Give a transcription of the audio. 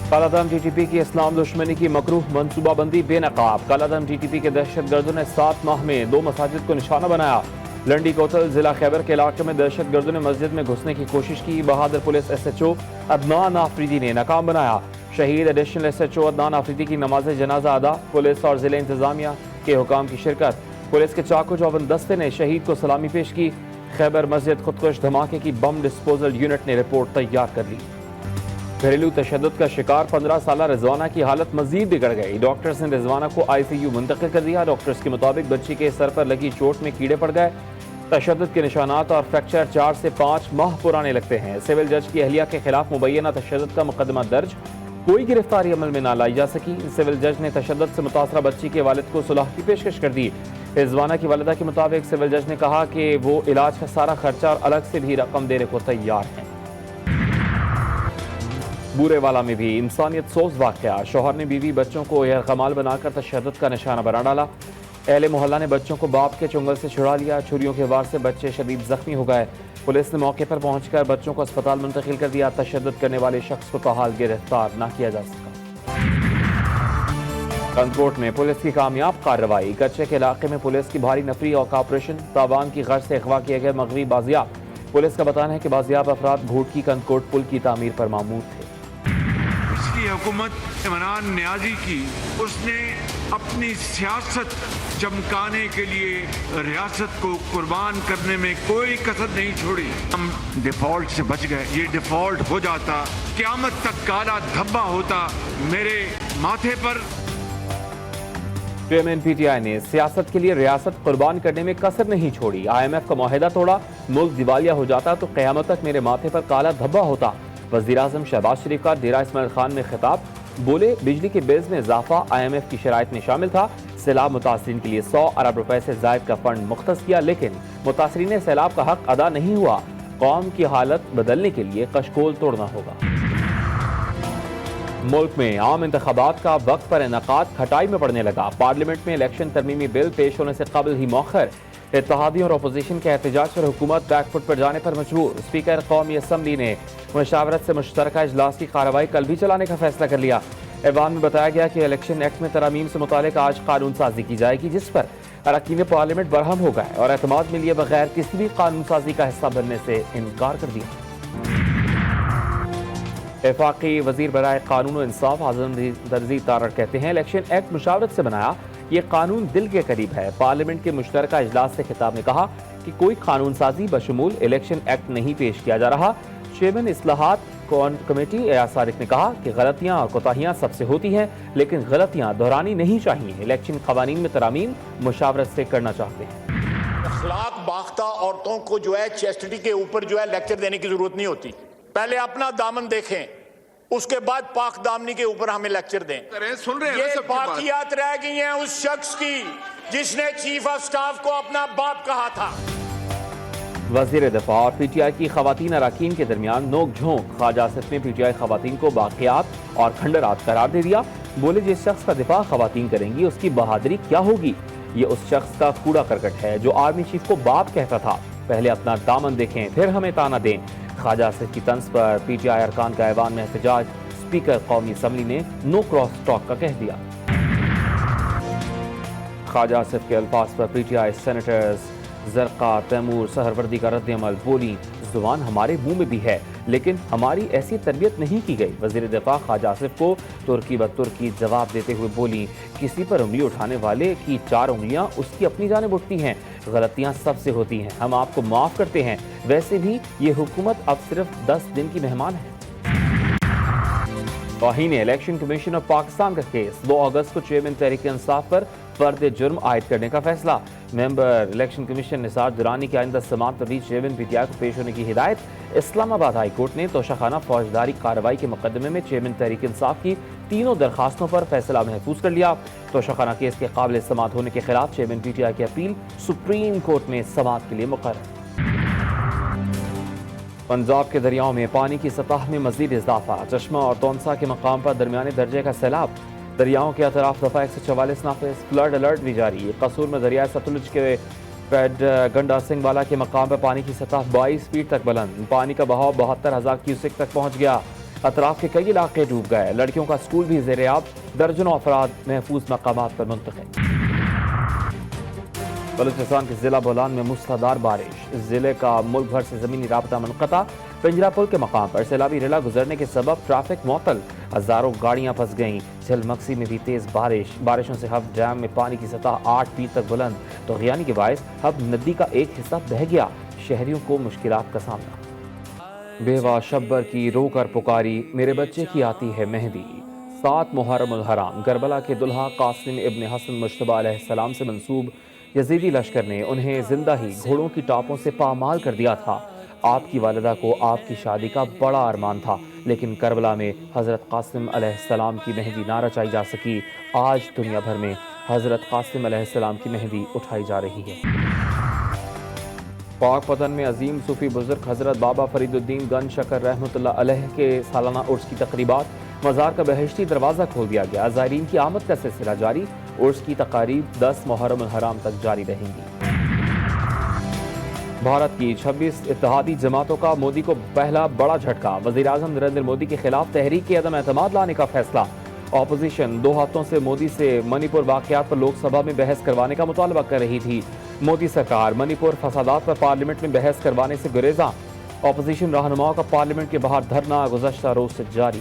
कालादम TTP की इस्लाम दुश्मनी की मकरूह मनसूबा बंदी बेनकाब। कालादम टीटीपी के दहशत गर्दों ने 7 माह में 2 मसाजिद को निशाना बनाया। लंडी कोतल जिला खैबर के इलाके में दहशत गर्दों ने मस्जिद में घुसने की कोशिश की। बहादुर पुलिस SHO अदनान आफरीदी ने नाकाम बनाया। शहीद एडिशनल SHO अदनान आफरीदी की नमाज जनाजा अदा। पुलिस और जिले इंतजामिया के हुकाम की शिरकत। पुलिस के चाकू चौबंद दस्ते ने शहीद को सलामी पेश की। खैबर मस्जिद खुदकुश धमाके की बम डिस्पोजल यूनिट ने रिपोर्ट तैयार कर ली। घरेलू तशद्दुद का शिकार 15 साल रिजवाना की हालत मजीद बिगड़ गई। डॉक्टर्स ने रिजवाना को ICU मुंतकिल कर दिया। डॉक्टर्स के मुताबिक बच्ची के सर पर लगी चोट में कीड़े पड़ गए। तशद्दुद के निशानात और फ्रैक्चर 4 से 5 माह पुराने लगते हैं। सिविल जज की अहलिया के खिलाफ मुबैना तशद्दुद का मुकदमा दर्ज, कोई गिरफ्तारी अमल में ना लाई जा सकी। सिविल जज ने तशद्दुद से मुतासरा बच्ची के वालिद को सुलह की पेशकश कर दी। रिजवाना की वालिदा के मुताबिक सिविल जज ने कहा कि वो इलाज का सारा खर्चा और अलग से भी रकम देने को तैयार हैं। बूरेवाला में भी इंसानियत सोज वाक़या। शौहर ने बीवी बच्चों को यरगमाल बनाकर तशद्दुद का निशाना बना डाला। अहले मोहल्ला ने बच्चों को बाप के चुंगल से छुड़ा लिया। छुरियों के वार से बच्चे शदीद जख्मी हो गए। पुलिस ने मौके पर पहुंचकर बच्चों को अस्पताल मुंतकिल कर दिया। तशद्दुद करने वाले शख्स को ताहाल गिरफ्तार न किया जा सका। कंदकोट में पुलिस की कामयाब कार्रवाई। कच्चे के इलाके में पुलिस की भारी नफरी और ऑपरेशन तावान की गर्ज से अगवा किए गए मगवी बाजियाब। पुलिस का बताना है कि बाजियाब अफराद घूट की कंदकोट पुल की तामीर पर मामूर थे। पिछली हुकूमत इमरान नियाजी की, उसने अपनी सियासत चमकाने के लिए रियासत को कुर्बान करने में कोई कसर नहीं छोड़ी। हम डिफॉल्ट से बच गए। ये डिफॉल्ट हो जाता, क़यामत तक काला धब्बा होता मेरे माथे पर। चेयरमैन PTI ने सियासत के लिए रियासत कुर्बान करने में कसर नहीं छोड़ी। IMF का मुआहिदा तोड़ा, मुल्क दिवालिया हो जाता तो क़यामत तक मेरे माथे पर काला धब्बा होता। वज़ीर आज़म शहबाज शरीफ का डेरा इस्माइल खान में खिताब। बोले बिजली के बिल्स में इजाफा IMF की शराइत में शामिल था। सैलाब मुतासरीन के लिए 100 अरब रुपए से ज़ायद का फंड मुख्तस किया, लेकिन मुतासरीन सैलाब का हक अदा नहीं हुआ। कौम की हालत बदलने के लिए कशकोल तोड़ना होगा। मुल्क में आम इंतखाबात का वक्त पर इनकाद खटाई में पड़ने लगा। पार्लियामेंट में इलेक्शन तरमीमी बिल पेश होने से कबल ही मौखर। इत्तेहादियों और अपोजिशन के एहतजाज पर हुकूमत बैकफुट पर जाने पर मजबूर। स्पीकर कौमी असम्बली ने मुशावरत से मुश्तरका इजलास की कार्रवाई कल भी चलाने का फैसला कर लिया। ऐवान में बताया गया कि इलेक्शन एक्ट में तरमीम से मुतालिक आज कानून साजी की जाएगी, जिस पर अरकान पार्लियामेंट बरहम हो गए और एतमाद में लिए बगैर किसी भी कानून साजी का हिस्सा बनने से इनकार कर दिया। वफाकी वजीर बराए कानून और इंसाफ आज़म दर्जी तारड़ कहते हैं इलेक्शन एक्ट मुशावरत से बनाया, ये कानून दिल के करीब है। पार्लियामेंट के मुश्तरका इजलास से खिताब में कहा कि कोई कानून साजी बशमूल इलेक्शन एक्ट नहीं पेश किया जा रहा। चेयरमैन इस्लाहात कमेटी एयाज सारिक ने कहा कि गलतियां और कोताहियां सबसे होती हैं, लेकिन गलतियां दोहरानी नहीं चाहिए। इलेक्शन कवानीन में तरामीम मुशावरत से करना चाहते हैं। अखलाक बाख्ता औरतों को जो है चेस्टिटी के ऊपर जो है लेक्चर देने की जरूरत नहीं होती। पहले अपना दामन देखें, उसके बाद पाक दामनी के ऊपर हमें लेक्चर दें। सुन रहे हैं ये बाकियात रह गई हैं उस शख्स की जिसने चीफ ऑफ स्टाफ को अपना बाप कहा था। वज़ीर दफ़ा और PTI की खवातीन अराकीन के दरमियान नोक झोंक। ख्वाजा आसिफ ने PTI खवातीन को बाक़ियात और खंडरात करार दे दिया। बोले जिस शख्स का दिफा खवातीन करेंगी उसकी बहादुरी क्या होगी। ये उस शख्स का कूड़ा करकट है जो आर्मी चीफ को बाप कहता था। पहले अपना दामन देखें, फिर हमें ताना दें। ख्वाजा आसिफ की तंज पर PTI अरकान का ऐवान में एहतजाज। स्पीकर कौमी असम्बली ने नो क्रॉस टॉक का कह दिया। ख्वाजा आसिफ के अल्फाज पर PTI सेनेटर्स जरका तैमूर सहरवर्दी का रद्द अमल। बोली जुबान हमारे मुंह में भी है, लेकिन हमारी ऐसी तरबियत नहीं की गई। वज़ीर दिफा ख्वाजा आसिफ को तुर्की ब तुर्की जवाब देते हुए बोली किसी पर उंगली उठाने वाले की 4 उंगलियां उसकी अपनी जानिब उठती हैं। गलतियां सबसे होती हैं, हम आपको माफ़ करते हैं। वैसे भी ये हुकूमत अब सिर्फ 10 दिन की मेहमान है। तौहीन इलेक्शन कमीशन ऑफ पाकिस्तान का केस। 2 अगस्त को चेयरमैन तहरीक इंसाफ पर फर्द जुर्म आयद करने का फैसला। Member election commission Nisar Durrani की आइंदा समात पर भी चेयरमैन PTI को पेश होने की हिदायत। इस्लामाबाद हाई कोर्ट ने तोशाखाना फौजदारी कार्रवाई के मुकदमे में चेयरमैन तहरीक इंसाफ की तीनों दरखास्तों पर फैसला महफूज कर लिया। तोशाखाना केस के काबिल समात होने के खिलाफ चेयरमैन PTI की अपील सुप्रीम कोर्ट में समात के लिए मुकर्रर। पंजाब के दरियाओं में पानी की सतह में मजीद इजाफा। चश्मा और तौनसा के मकाम पर दरमियाने दर्जे का सैलाब। दरियाओं के अतराफ दफा 144 नाफिज। फ्लड अलर्ट भी जारी। कसूर में दरिया सतलुज के गंडा सिंह वाला के मकाम पर पानी की सतह 22 फीट तक बुलंद। पानी का बहाव 72,000 क्यूसेक तक पहुंच गया। اطراف کے کئی علاقے ڈوب گئے، لڑکیوں کا اسکول بھی زیر آب، درجنوں افراد محفوظ مقامات پر منتقل۔ بلوچستان کے ضلع بولان میں موسلادھار بارش، ضلع کا ملک بھر سے زمینی رابطہ منقطع، پنجرا پل کے مقام پر سیلابی ریلا گزرنے کے سبب ٹریفک معطل، ہزاروں گاڑیاں پھنس گئیں۔ جھیل مکسی میں بھی تیز بارشوں سے حب ڈیم میں پانی کی سطح 8 فیٹ تک بلند، طغیانی کے باعث حب ندی کا ایک حصہ بہہ گیا، شہریوں کو مشکلات کا سامنا۔ بیوہ شبر کی رو کر پکاری، میرے بچے کی آتی ہے مہندی۔ 7 محرم الحرام کربلا کے دلہا قاسم ابن حسن مجتبی علیہ السلام سے منسوب یزیدی لشکر نے انہیں زندہ ہی گھوڑوں کی ٹاپوں سے پامال کر دیا تھا۔ آپ کی والدہ کو آپ کی شادی کا بڑا ارمان تھا، لیکن کربلا میں حضرت قاسم علیہ السلام کی مہندی نہ رچائی جا سکی۔ آج دنیا بھر میں حضرت قاسم علیہ السلام کی مہندی اٹھائی جا رہی ہے۔ پاک پتن میں عظیم صوفی بزرگ حضرت بابا فرید الدین گنج شکر رحمۃ اللہ علیہ کے سالانہ عرس کی تقریبات، مزار کا بہشتی دروازہ کھول دیا گیا، زائرین کی آمد کا سلسلہ جاری، عرس کی تقاریب 10 محرم الحرام تک جاری رہیں گی۔ بھارت کی 26 اتحادی جماعتوں کا مودی کو پہلا بڑا جھٹکا، وزیر اعظم نریندر مودی کے خلاف تحریک عدم اعتماد لانے کا فیصلہ، اپوزیشن 2 ہفتوں سے مودی سے منی پور واقعات پر لوک سبھا میں بحث کروانے کا مطالبہ کر رہی تھی۔ مودی سرکار منی پور فسادات پر پارلیمنٹ میں بحث کروانے سے گریزاں، اپوزیشن رہنماؤں کا پارلیمنٹ کے باہر دھرنا گزشتہ روز سے جاری۔